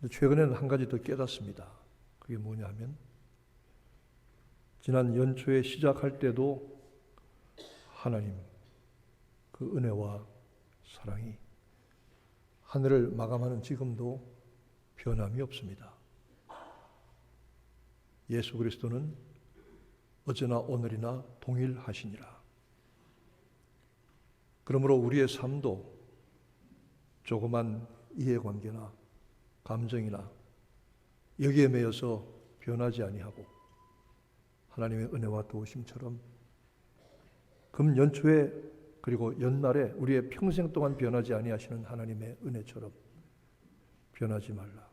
최근에는 한 가지 더 깨닫습니다. 그게 뭐냐 하면 지난 연초에 시작할 때도 하나님 그 은혜와 사랑이 하늘을 마감하는 지금도 변함이 없습니다. 예수 그리스도는 어제나 오늘이나 동일하시니라. 그러므로 우리의 삶도 조그만 이해관계나 감정이나 여기에 매여서 변하지 아니하고 하나님의 은혜와 도우심처럼 금연초에 그리고 연말에 우리의 평생 동안 변하지 아니하시는 하나님의 은혜처럼 변하지 말라.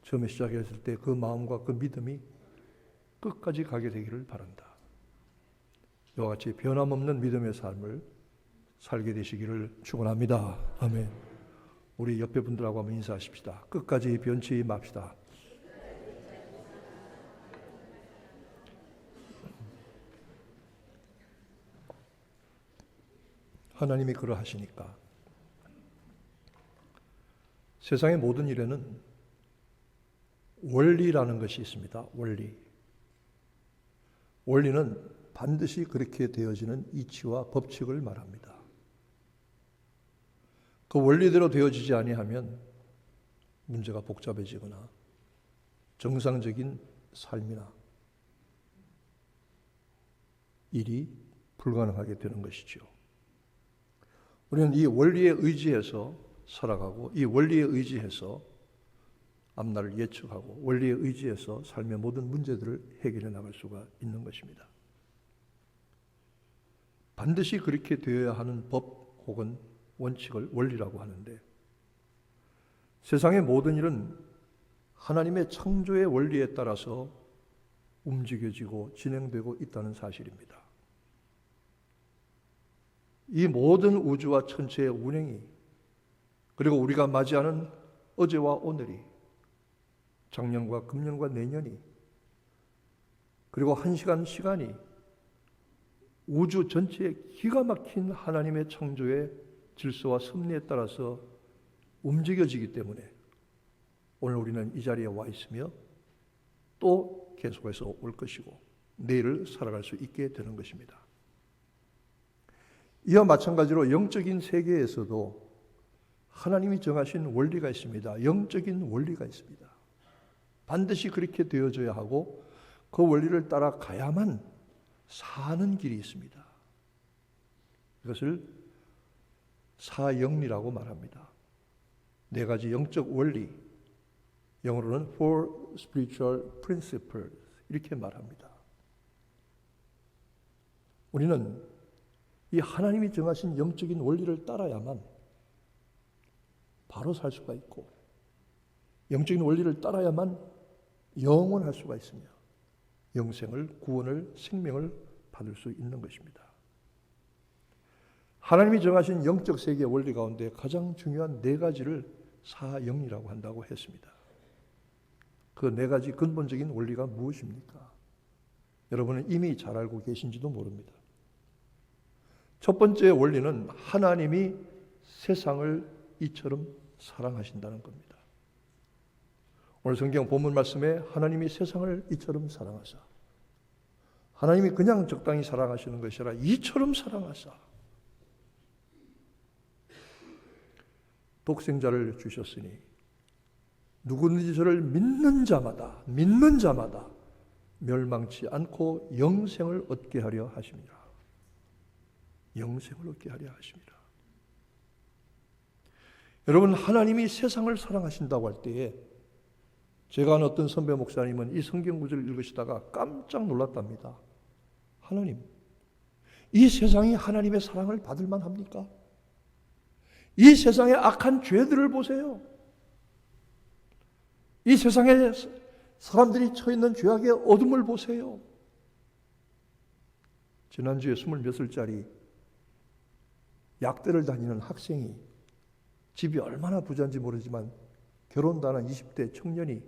처음에 시작했을 때 그 마음과 그 믿음이 끝까지 가게 되기를 바란다. 이와 같이 변함없는 믿음의 삶을 살게 되시기를 축원합니다. 아멘. 우리 옆에 분들하고 한번 인사하십시다. 끝까지 변치 맙시다. 하나님이 그러하시니까 세상의 모든 일에는 원리라는 것이 있습니다. 원리. 원리는 반드시 그렇게 되어지는 이치와 법칙을 말합니다. 그 원리대로 되어지지 아니하면 문제가 복잡해지거나 정상적인 삶이나 일이 불가능하게 되는 것이죠. 우리는 이 원리에 의지해서 살아가고 이 원리에 의지해서 앞날을 예측하고 원리에 의지해서 삶의 모든 문제들을 해결해 나갈 수가 있는 것입니다. 반드시 그렇게 되어야 하는 법 혹은 원칙을 원리라고 하는데 세상의 모든 일은 하나님의 창조의 원리에 따라서 움직여지고 진행되고 있다는 사실입니다. 이 모든 우주와 천체의 운행이 그리고 우리가 맞이하는 어제와 오늘이 작년과 금년과 내년이 그리고 한 시간 시간이 우주 전체의 기가 막힌 하나님의 창조의 질서와 섭리에 따라서 움직여지기 때문에 오늘 우리는 이 자리에 와 있으며 또 계속해서 올 것이고 내일을 살아갈 수 있게 되는 것입니다. 이와 마찬가지로 영적인 세계에서도 하나님이 정하신 원리가 있습니다. 영적인 원리가 있습니다. 반드시 그렇게 되어져야 하고 그 원리를 따라가야만 사는 길이 있습니다. 이것을 사영리라고 말합니다. 네 가지 영적 원리, 영어로는 Four Spiritual Principles 이렇게 말합니다. 우리는 이 하나님이 정하신 영적인 원리를 따라야만 바로 살 수가 있고 영적인 원리를 따라야만 영원할 수가 있으며 영생을, 구원을, 생명을 받을 수 있는 것입니다. 하나님이 정하신 영적 세계의 원리 가운데 가장 중요한 네 가지를 사영리라고 한다고 했습니다. 그 네 가지 근본적인 원리가 무엇입니까? 여러분은 이미 잘 알고 계신지도 모릅니다. 첫 번째 원리는 하나님이 세상을 이처럼 사랑하신다는 겁니다. 오늘 성경 본문 말씀에 하나님이 세상을 이처럼 사랑하사, 하나님이 그냥 적당히 사랑하시는 것이 아니라 이처럼 사랑하사 독생자를 주셨으니 누구든지 저를 믿는 자마다 멸망치 않고 영생을 얻게 하려 하십니다. 영생을 얻게 하려 하십니다. 여러분, 하나님이 세상을 사랑하신다고 할 때에 제가 아는 어떤 선배 목사님은 이 성경 구절을 읽으시다가 깜짝 놀랐답니다. 하나님, 이 세상이 하나님의 사랑을 받을 만합니까? 이 세상의 악한 죄들을 보세요. 이 세상에 사람들이 처해있는 죄악의 어둠을 보세요. 지난주에 20몇 살짜리 약대를 다니는 학생이 집이 얼마나 부자인지 모르지만 결혼도 안 한 20대 청년이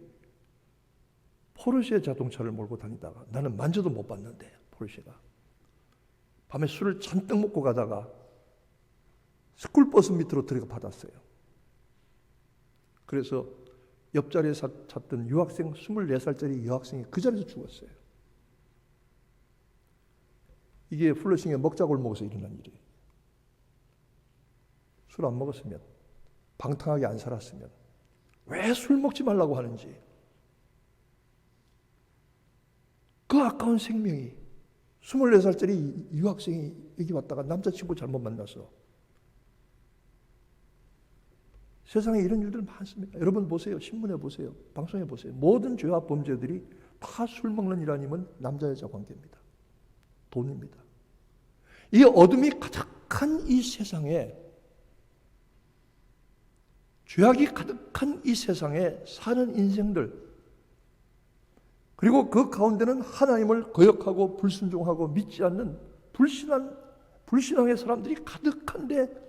포르쉐 자동차를 몰고 다니다가 나는 만져도 못 봤는데 포르쉐가 밤에 술을 잔뜩 먹고 가다가 스쿨버스 밑으로 들어가 받았어요. 그래서 옆자리에 잤던 유학생, 24살짜리 여학생이 그 자리에서 죽었어요. 이게 플러싱의 먹자골목에서 일어난 일이에요. 술 안 먹었으면, 방탕하게 안 살았으면 왜 술 먹지 말라고 하는지, 그 아까운 생명이 24살짜리 유학생이 여기 왔다가 남자친구 잘못 만나서, 세상에 이런 일들 많습니다. 여러분 보세요. 신문에 보세요. 방송에 보세요. 모든 죄와 범죄들이 다 술 먹는 일 아니면 남자 여자 관계입니다. 돈입니다. 이 어둠이 가득한 이 세상에, 죄악이 가득한 이 세상에 사는 인생들, 그리고 그 가운데는 하나님을 거역하고 불순종하고 믿지 않는 불신앙의 사람들이 가득한데,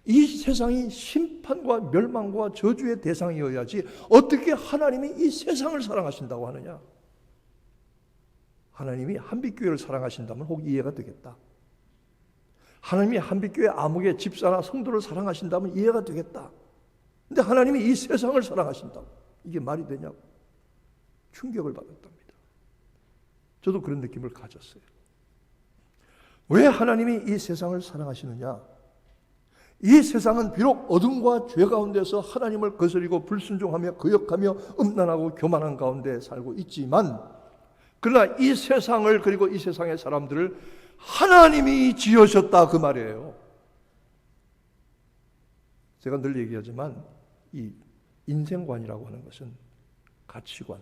이 세상이 심판과 멸망과 저주의 대상이어야지 어떻게 하나님이 이 세상을 사랑하신다고 하느냐. 하나님이 한빛교회를 사랑하신다면 혹 이해가 되겠다. 하나님이 한빛교회 아무개 집사나 성도를 사랑하신다면 이해가 되겠다. 근데 하나님이 이 세상을 사랑하신다고, 이게 말이 되냐고 충격을 받았답니다. 저도 그런 느낌을 가졌어요. 왜 하나님이 이 세상을 사랑하시느냐? 이 세상은 비록 어둠과 죄 가운데서 하나님을 거스리고 불순종하며 거역하며 음란하고 교만한 가운데 살고 있지만, 그러나 이 세상을, 그리고 이 세상의 사람들을 하나님이 지으셨다, 그 말이에요. 제가 늘 얘기하지만 이 인생관이라고 하는 것은 가치관,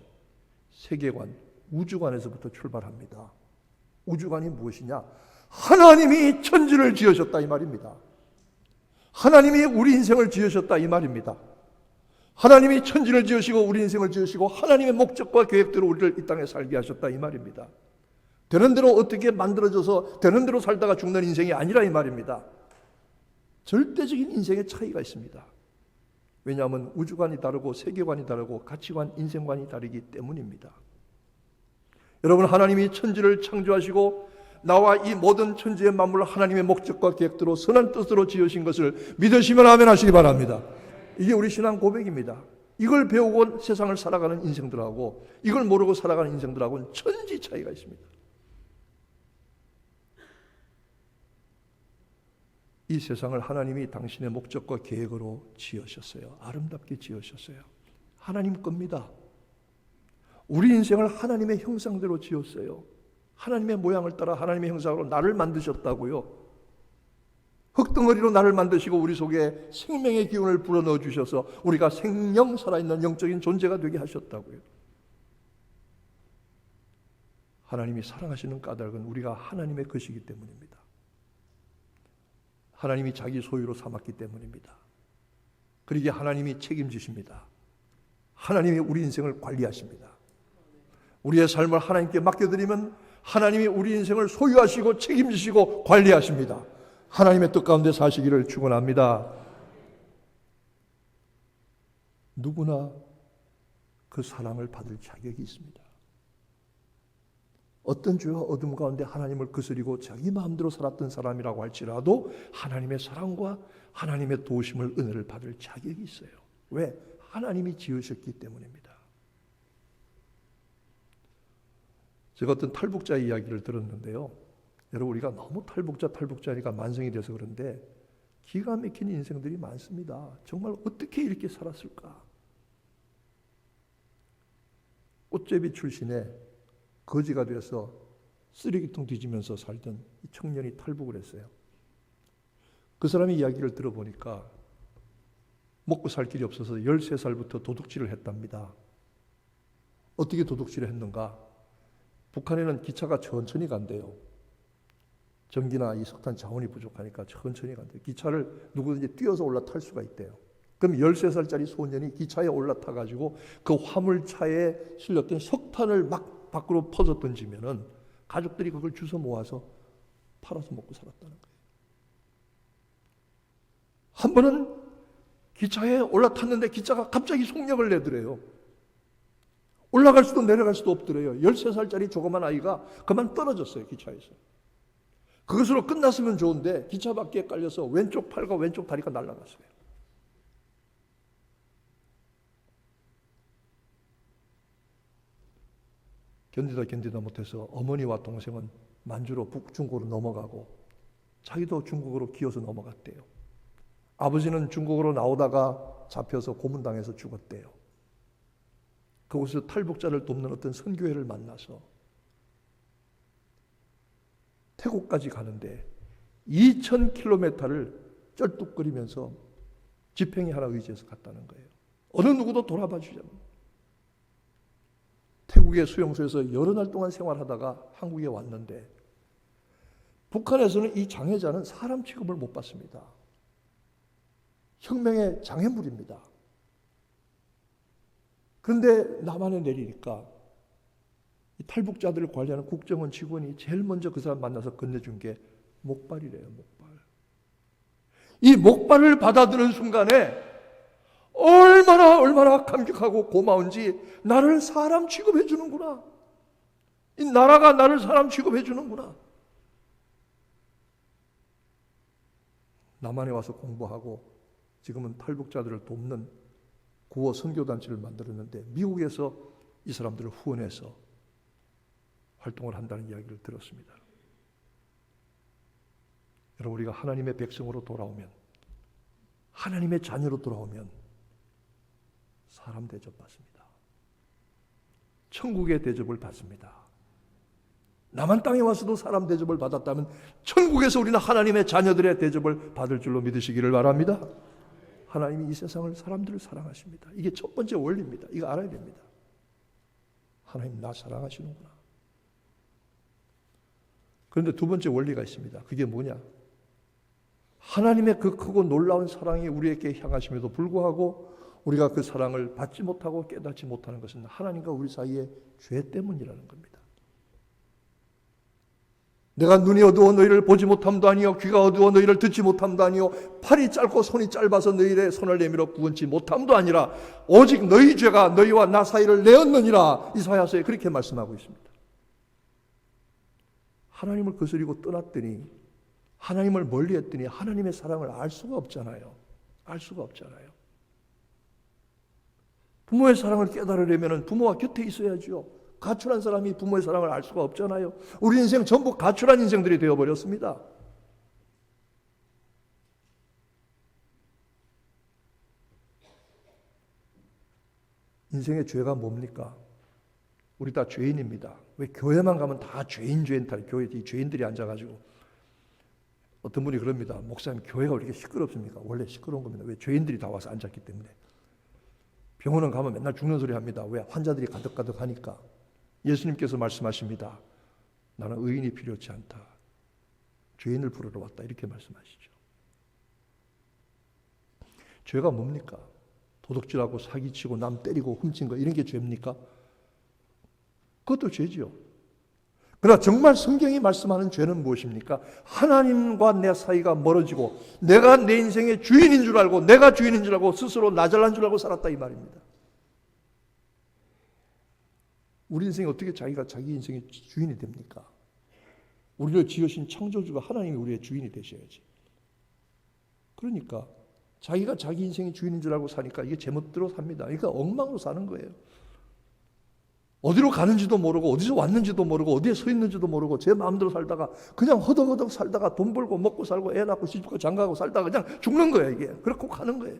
세계관, 우주관에서부터 출발합니다. 우주관이 무엇이냐? 하나님이 천지를 지으셨다, 이 말입니다. 하나님이 우리 인생을 지으셨다, 이 말입니다. 하나님이 천지를 지으시고 우리 인생을 지으시고 하나님의 목적과 계획대로 우리를 이 땅에 살게 하셨다, 이 말입니다. 되는 대로 어떻게 만들어져서 되는 대로 살다가 죽는 인생이 아니라, 이 말입니다. 절대적인 인생의 차이가 있습니다. 왜냐하면 우주관이 다르고 세계관이 다르고 가치관, 인생관이 다르기 때문입니다. 여러분, 하나님이 천지를 창조하시고 나와 이 모든 천지의 만물을 하나님의 목적과 계획대로 선한 뜻으로 지으신 것을 믿으시면 아멘 하시기 바랍니다. 이게 우리 신앙 고백입니다. 이걸 배우고 세상을 살아가는 인생들하고 이걸 모르고 살아가는 인생들하고는 천지 차이가 있습니다. 이 세상을 하나님이 당신의 목적과 계획으로 지으셨어요. 아름답게 지으셨어요. 하나님 겁니다. 우리 인생을 하나님의 형상대로 지었어요. 하나님의 모양을 따라 하나님의 형상으로 나를 만드셨다고요. 흙덩어리로 나를 만드시고 우리 속에 생명의 기운을 불어넣어 주셔서 우리가 생명 살아있는 영적인 존재가 되게 하셨다고요. 하나님이 사랑하시는 까닭은 우리가 하나님의 것이기 때문입니다. 하나님이 자기 소유로 삼았기 때문입니다. 그러기에 하나님이 책임지십니다. 하나님이 우리 인생을 관리하십니다. 우리의 삶을 하나님께 맡겨드리면 하나님이 우리 인생을 소유하시고 책임지시고 관리하십니다. 하나님의 뜻 가운데 사시기를 축원합니다. 누구나 그 사랑을 받을 자격이 있습니다. 어떤 죄와 어둠 가운데 하나님을 거스리고 자기 마음대로 살았던 사람이라고 할지라도 하나님의 사랑과 하나님의 도우심을, 은혜를 받을 자격이 있어요. 왜? 하나님이 지으셨기 때문입니다. 제가 어떤 탈북자 이야기를 들었는데요. 여러분, 우리가 너무 탈북자니까 만성이 돼서 그런데 기가 막힌 인생들이 많습니다. 정말 어떻게 이렇게 살았을까? 꽃제비 출신의 거지가 돼서 쓰레기통 뒤지면서 살던 이 청년이 탈북을 했어요. 그 사람의 이야기를 들어보니까 먹고 살 길이 없어서 13살부터 도둑질을 했답니다. 어떻게 도둑질을 했는가? 북한에는 기차가 천천히 간대요. 전기나 이 석탄 자원이 부족하니까 천천히 간대요. 기차를 누구든지 뛰어서 올라탈 수가 있대요. 그럼 13살짜리 소년이 기차에 올라타가지고 그 화물차에 실렸던 석탄을 막 밖으로 퍼서 던지면은 가족들이 그걸 주워 모아서 팔아서 먹고 살았다는 거예요. 한 번은 기차에 올라탔는데 기차가 갑자기 속력을 내더래요. 올라갈 수도 내려갈 수도 없더래요. 13살짜리 조그만 아이가 그만 떨어졌어요. 기차에서. 그것으로 끝났으면 좋은데 기차 바퀴에 깔려서 왼쪽 팔과 왼쪽 다리가 날아갔어요. 견디다 못해서 어머니와 동생은 만주로 북중국으로 넘어가고 자기도 중국으로 기어서 넘어갔대요. 아버지는 중국으로 나오다가 잡혀서 고문당해서 죽었대요. 그곳에서 탈북자를 돕는 어떤 선교회를 만나서 태국까지 가는데 2000km를 쩔뚝거리면서 지팽이 하나 의지해서 갔다는 거예요. 어느 누구도 돌아봐 주지 않는. 태국의 수용소에서 여러 날 동안 생활하다가 한국에 왔는데 북한에서는 이 장애자는 사람 취급을 못 받습니다. 혁명의 장애물입니다. 그런데 남한에 내리니까 이 탈북자들을 관리하는 국정원 직원이 제일 먼저 그 사람 만나서 건네준 게 목발이래요. 목발. 이 목발을 받아드는 순간에 얼마나 감격하고 고마운지, 나를 사람 취급해 주는구나. 이 나라가 나를 사람 취급해 주는구나. 남한에 와서 공부하고 지금은 탈북자들을 돕는 구호 선교단체를 만들었는데 미국에서 이 사람들을 후원해서 활동을 한다는 이야기를 들었습니다. 여러분, 우리가 하나님의 백성으로 돌아오면, 하나님의 자녀로 돌아오면 사람 대접 받습니다. 천국의 대접을 받습니다. 남한 땅에 와서도 사람 대접을 받았다면 천국에서 우리는 하나님의 자녀들의 대접을 받을 줄로 믿으시기를 바랍니다. 하나님이 이 세상을, 사람들을 사랑하십니다. 이게 첫 번째 원리입니다. 이거 알아야 됩니다. 하나님 나 사랑하시는구나. 그런데 두 번째 원리가 있습니다. 그게 뭐냐? 하나님의 그 크고 놀라운 사랑이 우리에게 향하심에도 불구하고 우리가 그 사랑을 받지 못하고 깨닫지 못하는 것은 하나님과 우리 사이의 죄 때문이라는 겁니다. 내가 눈이 어두워 너희를 보지 못함도 아니요, 귀가 어두워 너희를 듣지 못함도 아니요, 팔이 짧고 손이 짧아서 너희의 손을 내밀어 구원치 못함도 아니라 오직 너희 죄가 너희와 나 사이를 내었느니라. 이사야서에 그렇게 말씀하고 있습니다. 하나님을 거스리고 떠났더니, 하나님을 멀리했더니 하나님의 사랑을 알 수가 없잖아요. 알 수가 없잖아요. 부모의 사랑을 깨달으려면 부모와 곁에 있어야죠. 가출한 사람이 부모의 사랑을 알 수가 없잖아요. 우리 인생 전부 가출한 인생들이 되어버렸습니다. 인생의 죄가 뭡니까? 우리 다 죄인입니다. 왜 교회만 가면 다 죄인 탈, 교회 죄인들이 앉아가지고. 어떤 분이 그럽니다. 목사님, 교회가 왜 이렇게 시끄럽습니까? 원래 시끄러운 겁니다. 왜? 죄인들이 다 와서 앉았기 때문에. 병원은 가면 맨날 죽는 소리 합니다. 왜? 환자들이 가득가득 하니까. 예수님께서 말씀하십니다. 나는 의인이 필요치 않다. 죄인을 부르러 왔다. 이렇게 말씀하시죠. 죄가 뭡니까? 도둑질하고 사기치고 남 때리고 훔친 거, 이런 게 죄입니까? 그것도 죄지요. 그러나 정말 성경이 말씀하는 죄는 무엇입니까? 하나님과 내 사이가 멀어지고 내가 내 인생의 주인인 줄 알고, 내가 주인인 줄 알고 스스로 나 잘난 줄 알고 살았다, 이 말입니다. 우리 인생이 어떻게 자기가 자기 인생의 주인이 됩니까? 우리를 지으신 창조주가 하나님이 우리의 주인이 되셔야지. 그러니까 자기가 자기 인생의 주인인 줄 알고 사니까 이게 제멋대로 삽니다. 그러니까 엉망으로 사는 거예요. 어디로 가는지도 모르고, 어디서 왔는지도 모르고, 어디에 서 있는지도 모르고, 제 마음대로 살다가 그냥 허덕허덕 살다가 돈 벌고 먹고 살고 애 낳고 시집고 장가가고 살다가 그냥 죽는 거예요. 이게 그렇고 가는 거예요.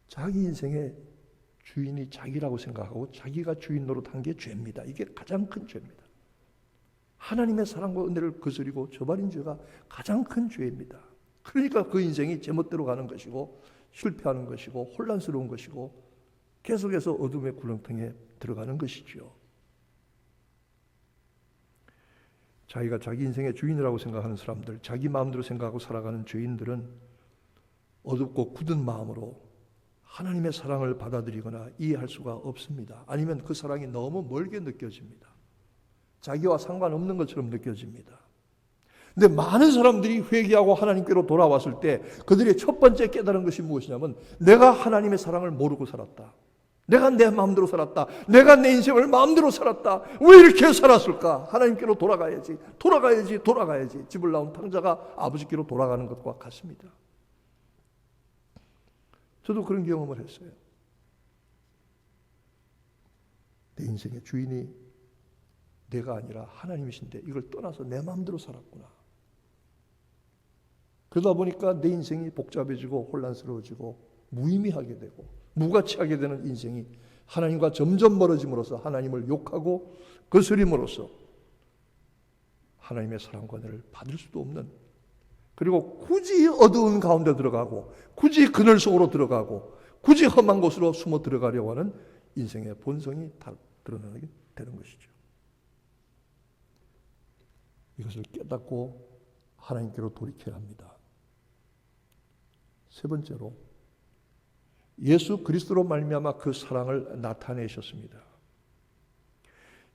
자기 인생의 주인이 자기라고 생각하고 자기가 주인 노릇한 게 죄입니다. 이게 가장 큰 죄입니다. 하나님의 사랑과 은혜를 거스리고 저버린 죄가 가장 큰 죄입니다. 그러니까 그 인생이 제멋대로 가는 것이고 실패하는 것이고 혼란스러운 것이고 계속해서 어둠의 굴렁텅이에 들어가는 것이죠. 자기가 자기 인생의 주인이라고 생각하는 사람들, 자기 마음대로 생각하고 살아가는 죄인들은 어둡고 굳은 마음으로 하나님의 사랑을 받아들이거나 이해할 수가 없습니다. 아니면 그 사랑이 너무 멀게 느껴집니다. 자기와 상관없는 것처럼 느껴집니다. 근데 많은 사람들이 회개하고 하나님께로 돌아왔을 때 그들의 첫 번째 깨달은 것이 무엇이냐면, 내가 하나님의 사랑을 모르고 살았다. 내가 내 마음대로 살았다. 내가 내 인생을 마음대로 살았다. 왜 이렇게 살았을까? 하나님께로 돌아가야지. 집을 나온 탕자가 아버지께로 돌아가는 것과 같습니다. 저도 그런 경험을 했어요. 인생의 주인이 내가 아니라 하나님이신데 이걸 떠나서 내 마음대로 살았구나. 그러다 보니까 내 인생이 복잡해지고 혼란스러워지고 무의미하게 되고 무가치하게 되는 인생이 하나님과 점점 멀어짐으로써 하나님을 욕하고 거스림으로써 하나님의 사랑과 은혜를 받을 수도 없는, 그리고 굳이 어두운 가운데 들어가고 굳이 그늘 속으로 들어가고 굳이 험한 곳으로 숨어 들어가려고 하는 인생의 본성이 다 드러나게 되는 것이죠. 이것을 깨닫고 하나님께로 돌이켜야 합니다. 세 번째로, 예수 그리스도로 말미암아 그 사랑을 나타내셨습니다.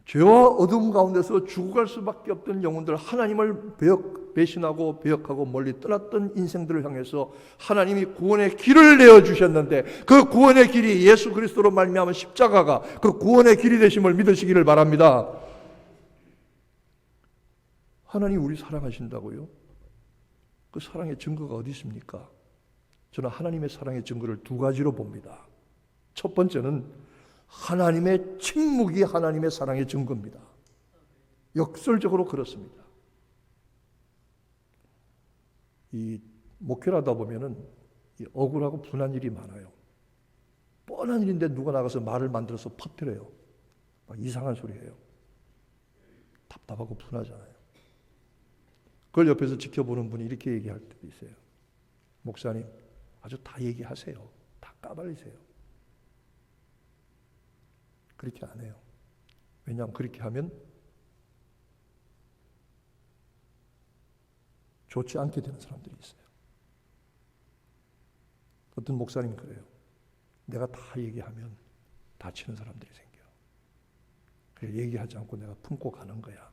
죄와 어둠 가운데서 죽어갈 수밖에 없던 영혼들, 하나님을 배신하고 배역하고 멀리 떠났던 인생들을 향해서 하나님이 구원의 길을 내어주셨는데, 그 구원의 길이 예수 그리스도로 말미암은 십자가가 그 구원의 길이 되심을 믿으시기를 바랍니다. 하나님 우리 사랑하신다고요? 그 사랑의 증거가 어디 있습니까? 저는 하나님의 사랑의 증거를 두 가지로 봅니다. 첫 번째는 하나님의 침묵이 하나님의 사랑의 증거입니다. 역설적으로 그렇습니다. 이 목회를 하다 보면은 억울하고 분한 일이 많아요. 뻔한 일인데 누가 나가서 말을 만들어서 퍼뜨려요. 막 이상한 소리 해요. 답답하고 분하잖아요. 그걸 옆에서 지켜보는 분이 이렇게 얘기할 때도 있어요. 목사님, 아주 다 얘기하세요. 다 까발리세요. 그렇게 안 해요. 왜냐하면 그렇게 하면 좋지 않게 되는 사람들이 있어요. 어떤 목사님이 그래요. 내가 다 얘기하면 다치는 사람들이 생겨. 그래서 얘기하지 않고 내가 품고 가는 거야.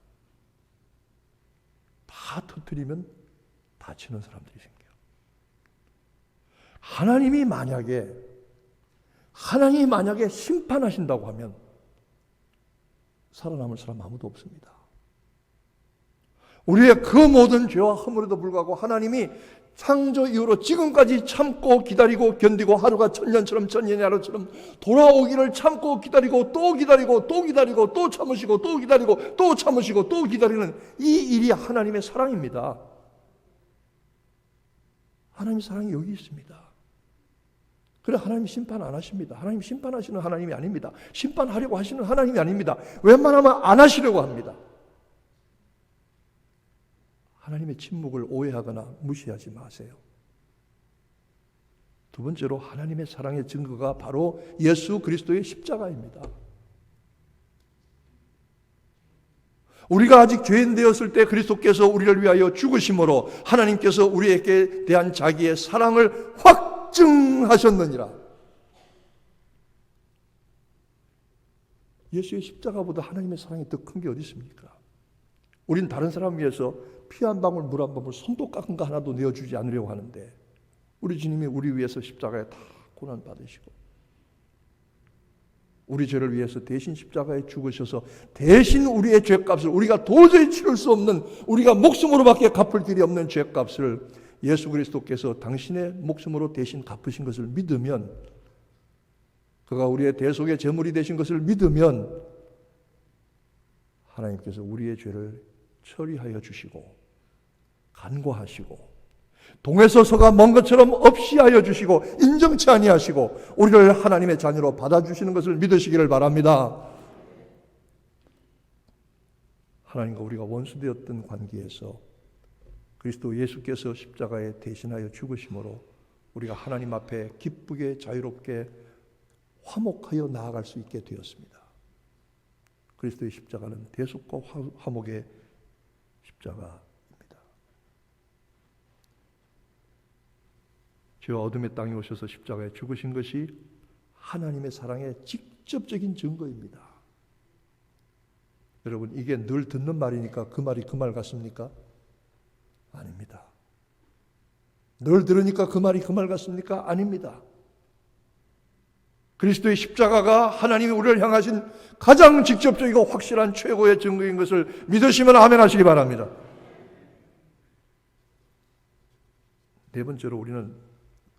다 터뜨리면 다치는 사람들이 생겨. 하나님이 만약에 심판하신다고 하면 살아남을 사람 아무도 없습니다. 우리의 그 모든 죄와 허물에도 불구하고 하나님이 창조 이후로 지금까지 참고 기다리고 견디고 하루가 천년처럼 천년이 하루처럼 돌아오기를 참고 기다리고 또 기다리고 또 기다리고 또 참으시고 또 기다리고 또 참으시고 또 기다리는 이 일이 하나님의 사랑입니다. 하나님의 사랑이 여기 있습니다. 그래, 하나님이 심판 안 하십니다. 하나님 심판하시는 하나님이 아닙니다. 심판하려고 하시는 하나님이 아닙니다. 웬만하면 안 하시려고 합니다. 하나님의 침묵을 오해하거나 무시하지 마세요. 두 번째로, 하나님의 사랑의 증거가 바로 예수 그리스도의 십자가입니다. 우리가 아직 죄인 되었을 때 그리스도께서 우리를 위하여 죽으심으로 하나님께서 우리에게 대한 자기의 사랑을 확증하셨느니라. 예수의 십자가보다 하나님의 사랑이 더 큰 게 어디 있습니까? 우린 다른 사람 위해서 피 한 방울 물 한 방울 손도 깎은 거 하나도 내어주지 않으려고 하는데, 우리 주님이 우리 위해서 십자가에 다 고난 받으시고 우리 죄를 위해서 대신 십자가에 죽으셔서 대신 우리의 죄값을, 우리가 도저히 치를 수 없는, 우리가 목숨으로밖에 갚을 길이 없는 죄값을 예수 그리스도께서 당신의 목숨으로 대신 갚으신 것을 믿으면, 그가 우리의 대속의 제물이 되신 것을 믿으면 하나님께서 우리의 죄를 처리하여 주시고 간과하시고 동에서 서가 먼 것처럼 없이 하여 주시고 인정치 아니하시고 우리를 하나님의 자녀로 받아주시는 것을 믿으시기를 바랍니다. 하나님과 우리가 원수되었던 관계에서 그리스도 예수께서 십자가에 대신하여 죽으심으로 우리가 하나님 앞에 기쁘게 자유롭게 화목하여 나아갈 수 있게 되었습니다. 그리스도의 십자가는 대속과 화목의 십자가입니다. 죄와 어둠의 땅에 오셔서 십자가에 죽으신 것이 하나님의 사랑의 직접적인 증거입니다. 여러분, 이게 늘 듣는 말이니까 그 말이 그 말 같습니까? 아닙니다. 늘 들으니까 그 말이 그 말 같습니까? 아닙니다. 그리스도의 십자가가 하나님이 우리를 향하신 가장 직접적이고 확실한 최고의 증거인 것을 믿으시면 아멘 하시기 바랍니다. 네 번째로, 우리는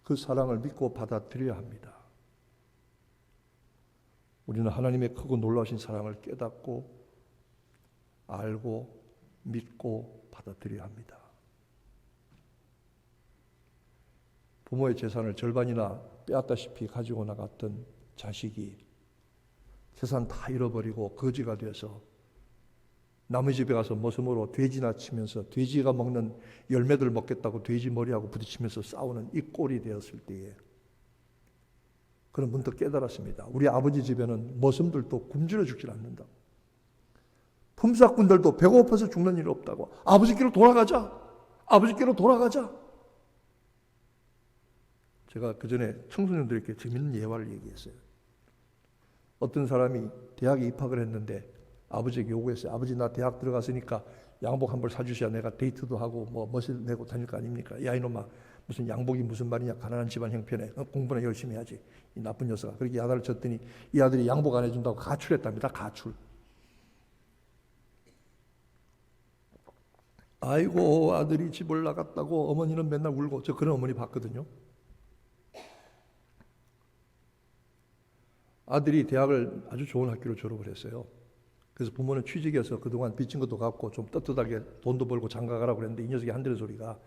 그 사랑을 믿고 받아들여야 합니다. 우리는 하나님의 크고 놀라우신 사랑을 깨닫고 알고 믿고 받아들여야 합니다. 부모의 재산을 절반이나 빼앗다시피 가지고 나갔던 자식이 재산 다 잃어버리고 거지가 돼서 남의 집에 가서 모섬으로 돼지나 치면서 돼지가 먹는 열매들 먹겠다고 돼지 머리하고 부딪히면서 싸우는 이 꼴이 되었을 때에 그는 문득 깨달았습니다. 우리 아버지 집에는 모섬들도 굶주려 죽질 않는다. 품삯꾼들도 배고파서 죽는 일 없다고. 아버지께로 돌아가자. 아버지께로 돌아가자. 제가 그 전에 청소년들에게 재밌는 예화를 얘기했어요. 어떤 사람이 대학에 입학을 했는데 아버지에게 요구했어요. 아버지 나 대학 들어갔으니까 양복 한 벌 사주셔야 내가 데이트도 하고 뭐 멋을 내고 다닐 거 아닙니까? 야 이놈아 무슨 양복이 무슨 말이냐. 가난한 집안 형편에 공부나 열심히 해야지. 이 나쁜 녀석아. 그렇게 야단을 쳤더니 이 아들이 양복 안 해준다고 가출했답니다. 가출. 아이고 아들이 집을 나갔다고 어머니는 맨날 울고 저 그런 어머니 봤거든요. 아들이 대학을 아주 좋은 학교로 졸업을 했어요. 그래서 부모는 취직해서 그동안 빚진 것도 갚고 좀 떳떳하게 돈도 벌고 장가가라고 그랬는데 이 녀석이 한대는 소리가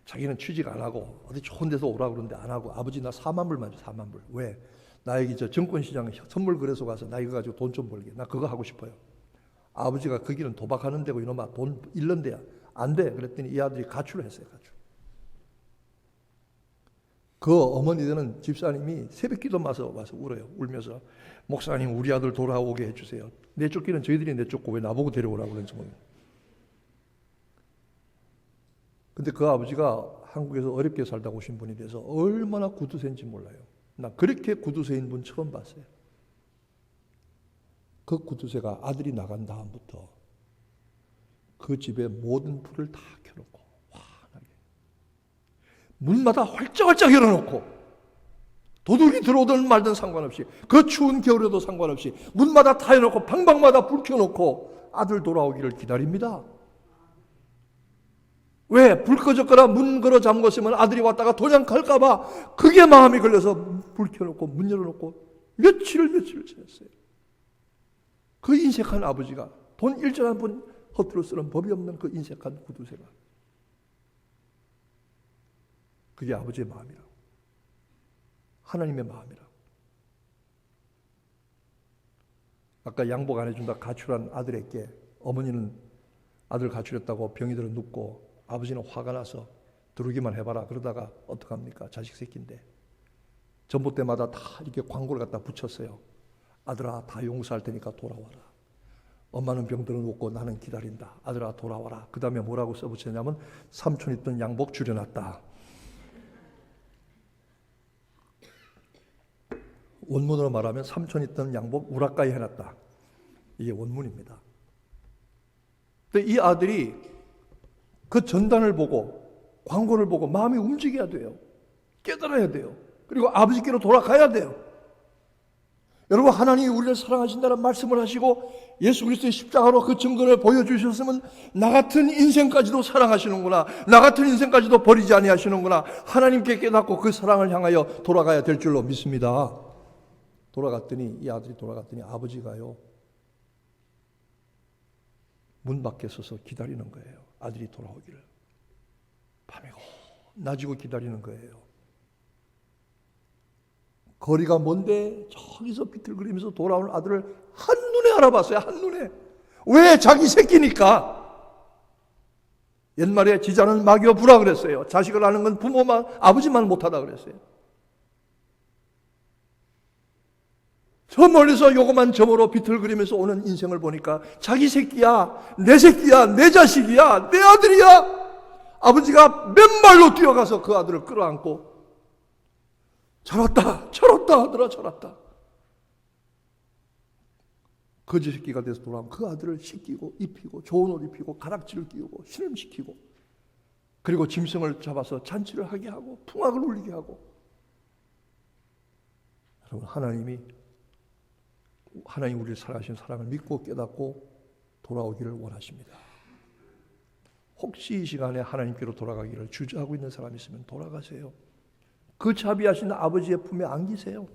자기는 취직 안 하고 어디 좋은 데서 오라고 그러는데 안 하고 아버지 나 4만 불만 줘 4만 불. 왜? 나 여기 저 증권시장 선물 거래소 가서 나 이거 가지고 돈 좀 벌게. 나 그거 하고 싶어요. 아버지가 거기는 도박하는 데고 이놈아 돈 잃는 데야. 안 돼. 그랬더니 이 아들이 가출을 했어요. 가출. 그 어머니들은 집사님이 새벽기도 와서 울어요. 울면서 목사님 우리 아들 돌아오게 해주세요. 내쫓기는 저희들이 내쫓고 왜 나보고 데려오라고 그런지 모르겠어요. 근데 그 아버지가 한국에서 어렵게 살다 오신 분이 돼서 얼마나 구두쇠인지 몰라요. 나 그렇게 구두쇠인 분 처음 봤어요. 그 구두쇠가 아들이 나간 다음부터 그 집의 모든 불을 다 켜놓고 환하게 문마다 활짝활짝 열어놓고 도둑이 들어오든 말든 상관없이 그 추운 겨울에도 상관없이 문마다 다 열어놓고 방방마다 불 켜놓고 아들 돌아오기를 기다립니다. 왜? 불 꺼졌거나 문 걸어 잠궜으면 아들이 왔다가 도장갈까 봐 그게 마음이 걸려서 불 켜놓고 문 열어놓고 며칠을 지냈어요. 그 인색한 아버지가 돈 일절 한 푼 허투루 쓰는 법이 없는 그 인색한 구두쇠가 그게 아버지의 마음이라고. 하나님의 마음이라고. 아까 양복 안 해준다 가출한 아들에게 어머니는 아들 가출했다고 병이들은 눕고 아버지는 화가 나서 들어오기만 해봐라. 그러다가 어떡합니까? 자식 새끼인데. 전봇대마다 다 이렇게 광고를 갖다 붙였어요. 아들아 다 용서할 테니까 돌아와라. 엄마는 병들어 놓고 나는 기다린다. 아들아 돌아와라. 그 다음에 뭐라고 써붙였냐면 삼촌 입던 양복 줄여놨다. 원문으로 말하면 삼촌 입던 양복 우라카이 해놨다. 이게 원문입니다. 근데 이 아들이 그 전단을 보고 광고를 보고 마음이 움직여야 돼요. 깨달아야 돼요. 그리고 아버지께로 돌아가야 돼요. 여러분 하나님이 우리를 사랑하신다는 말씀을 하시고 예수 그리스도의 십자가로 그 증거를 보여주셨으면 나 같은 인생까지도 사랑하시는구나. 나 같은 인생까지도 버리지 아니하시는구나. 하나님께 깨닫고 그 사랑을 향하여 돌아가야 될 줄로 믿습니다. 이 아들이 돌아갔더니 아버지가요. 문 밖에 서서 기다리는 거예요. 아들이 돌아오기를. 밤이고 낮이고 기다리는 거예요. 거리가 먼데 저기서 비틀거리면서 돌아오는 아들을 한눈에 알아봤어요. 한눈에. 왜? 자기 새끼니까. 옛말에 지자는 막여 부라 그랬어요. 자식을 아는 건 부모만 아버지만 못하다 그랬어요. 저 멀리서 요거만 점으로 비틀거리면서 오는 인생을 보니까 자기 새끼야, 내 자식이야, 내 아들이야. 아버지가 맨발로 뛰어가서 그 아들을 끌어안고 잘왔다 아들아 잘왔다. 거지 새끼가 돼서 돌아오면 그 아들을 씻기고 입히고 좋은 옷 입히고 가락지를 끼우고 신음시키고 그리고 짐승을 잡아서 잔치를 하게 하고 풍악을 울리게 하고. 여러분 하나님 우리를 사랑하신 사랑을 믿고 깨닫고 돌아오기를 원하십니다. 혹시 이 시간에 하나님께로 돌아가기를 주저하고 있는 사람이 있으면 돌아가세요. 그 자비하신 아버지의 품에 안기세요.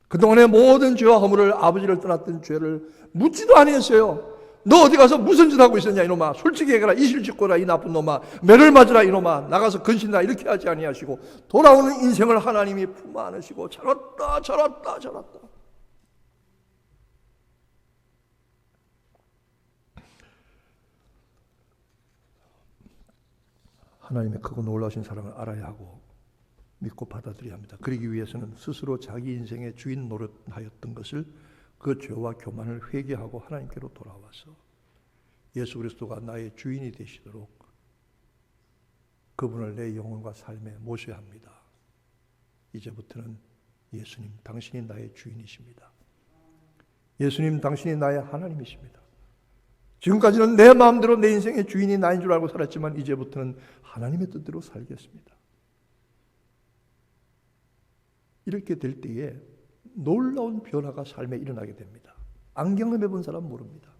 그동안의 모든 죄와 허물을, 아버지를 떠났던 죄를 묻지도 아니했어요. 너 어디 가서 무슨 짓 하고 있었냐 이놈아. 솔직히 얘기해라. 이실 짓고라 이 나쁜 놈아. 매를 맞으라 이놈아. 나가서 근신나 이렇게 하지 아니하시고 돌아오는 인생을 하나님이 품 안으시고 잘왔다 잘왔다 잘왔다. 하나님의 크고 놀라우신 사랑을 알아야 하고 믿고 받아들여야 합니다. 그러기 위해서는 스스로 자기 인생의 주인 노릇하였던 것을 그 죄와 교만을 회개하고 하나님께로 돌아와서 예수 그리스도가 나의 주인이 되시도록 그분을 내 영혼과 삶에 모셔야 합니다. 이제부터는 예수님, 당신이 나의 주인이십니다. 예수님, 당신이 나의 하나님이십니다. 지금까지는 내 마음대로 내 인생의 주인이 나인 줄 알고 살았지만 이제부터는 하나님의 뜻대로 살겠습니다. 이렇게 될 때에 놀라운 변화가 삶에 일어나게 됩니다. 안 경험해 본 사람 모릅니다.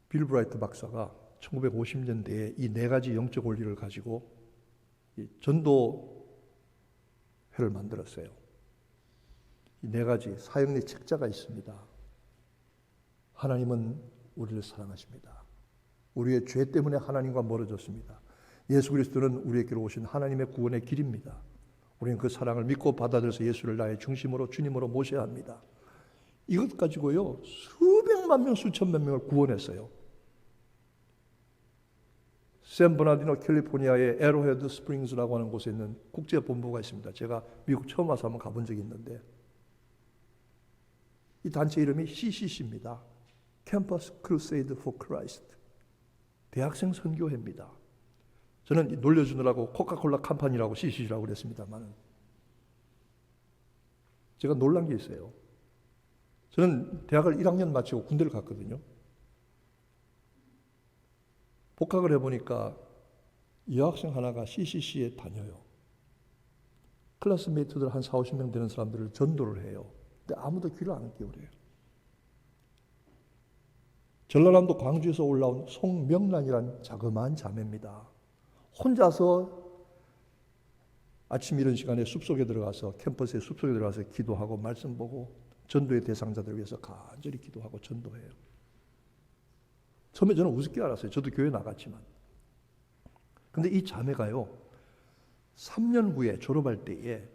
빌 브라이트 박사가 1950년대에 이 네 가지 영적 원리를 가지고 전도회를 만들었어요. 이 네 가지 사형리 책자가 있습니다. 하나님은 우리를 사랑하십니다. 우리의 죄 때문에 하나님과 멀어졌습니다. 예수 그리스도는 우리에게로 오신 하나님의 구원의 길입니다. 우리는 그 사랑을 믿고 받아들여서 예수를 나의 중심으로 주님으로 모셔야 합니다. 이것 가지고요 수백만 명 수천만 명을 구원했어요. 샌버나디노 캘리포니아의 에로헤드 스프링스라고 하는 곳에 있는 국제본부가 있습니다. 제가 미국 처음 와서 한번 가본 적이 있는데 이 단체 이름이 CCC입니다. Campus Crusade for Christ. 대학생 선교회입니다. 저는 놀려주느라고 코카콜라 컴퍼니라고 CCC라고 그랬습니다만 제가 놀란 게 있어요. 저는 대학을 1학년 마치고 군대를 갔거든요. 복학을 해보니까 여학생 하나가 CCC에 다녀요. 클래스메이트들 한 4, 50명 되는 사람들을 전도를 해요. 근데 아무도 귀를 안 기울여요. 전라남도 광주에서 올라온 송명란이란 자그마한 자매입니다. 혼자서 아침 이런 시간에 숲속에 들어가서 캠퍼스의 숲속에 들어가서 기도하고 말씀 보고 전도의 대상자들을 위해서 간절히 기도하고 전도해요. 처음에 저는 우습게 알았어요. 저도 교회 나갔지만. 근데 이 자매가요 3년 후에 졸업할 때에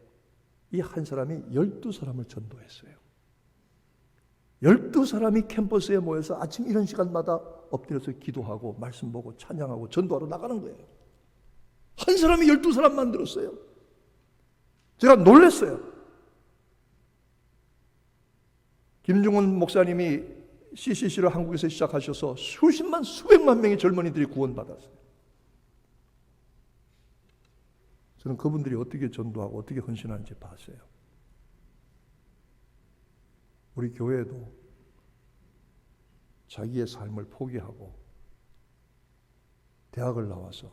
이 한 사람이 12사람을 전도했어요. 12사람이 캠퍼스에 모여서 아침 이런 시간마다 엎드려서 기도하고 말씀 보고 찬양하고 전도하러 나가는 거예요. 한 사람이 12사람 만들었어요. 제가 놀랐어요. 김중훈 목사님이 CCC를 한국에서 시작하셔서 수십만 수백만 명의 젊은이들이 구원받았어요. 저는 그분들이 어떻게 전도하고 어떻게 헌신하는지 봤어요. 우리 교회도 자기의 삶을 포기하고 대학을 나와서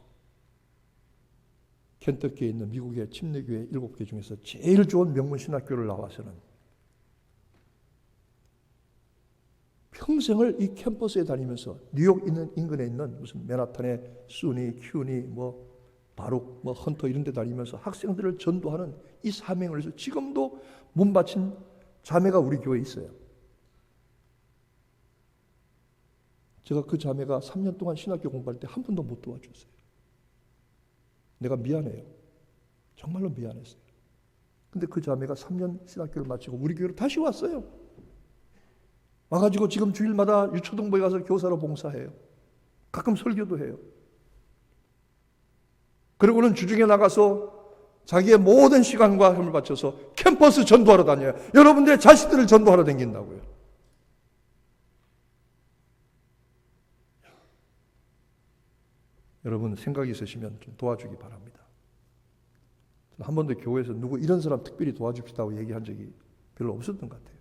켄터키에 있는 미국의 침례교회 7개 중에서 제일 좋은 명문신학교를 나와서는 평생을 이 캠퍼스에 다니면서 뉴욕 인근에 있는 무슨 맨하탄의 수니, 큐니, 바룩, 헌터 이런 데 다니면서 학생들을 전도하는 이 사명을 해서 지금도 문 바친 자매가 우리 교회에 있어요. 제가 그 자매가 3년 동안 신학교 공부할 때 한 번도 못 도와줬어요. 내가 미안해요. 정말로 미안했어요. 근데 그 자매가 3년 신학교를 마치고 우리 교회로 다시 왔어요. 와가지고 지금 주일마다 유초동부에 가서 교사로 봉사해요. 가끔 설교도 해요. 그리고는 주중에 나가서 자기의 모든 시간과 힘을 바쳐서 캠퍼스 전도하러 다녀요. 여러분들의 자식들을 전도하러 다닌다고요. 여러분 생각이 있으시면 좀 도와주기 바랍니다. 한 번도 교회에서 누구 이런 사람 특별히 도와줍시다고 얘기한 적이 별로 없었던 것 같아요.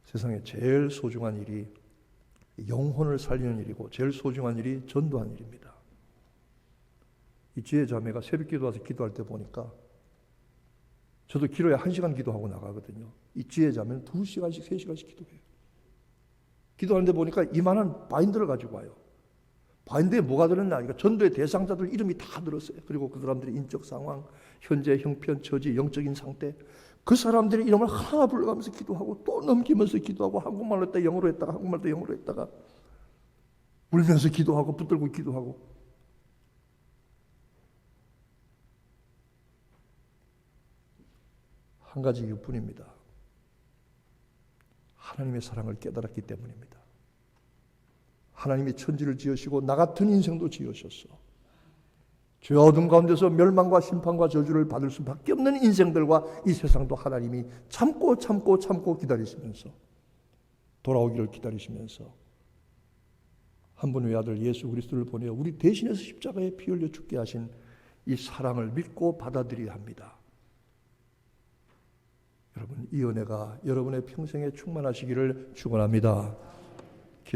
세상에 제일 소중한 일이 영혼을 살리는 일이고 제일 소중한 일이 전도하는 일입니다. 이 지혜 자매가 새벽 기도 와서 기도할 때 보니까 저도 기도에 1시간 기도하고 나가거든요. 이 지혜 자매는 2시간씩 3시간씩 기도해요. 기도하는데 보니까 이만한 바인더를 가지고 와요. 바인드에 뭐가 들었나? 그러니까 전도의 대상자들 이름이 다 들었어요. 그리고 그 사람들의 인적 상황, 현재 형편, 처지, 영적인 상태, 그 사람들의 이름을 하나 불러가면서 기도하고 또 넘기면서 기도하고 한국말로 했다가 영어로 했다가 한국말로 영어로 했다가 울면서 기도하고 붙들고 기도하고 한 가지 이유뿐입니다. 하나님의 사랑을 깨달았기 때문입니다. 하나님이 천지를 지으시고 나 같은 인생도 지으셨어. 죄 어둠 가운데서 멸망과 심판과 저주를 받을 수밖에 없는 인생들과 이 세상도 하나님이 참고 기다리시면서 돌아오기를 기다리시면서 한 분의 아들 예수 그리스도를 보내어 우리 대신해서 십자가에 피 흘려 죽게 하신 이 사랑을 믿고 받아들여야 합니다. 여러분, 이 은혜가 여러분의 평생에 충만하시기를 축원합니다.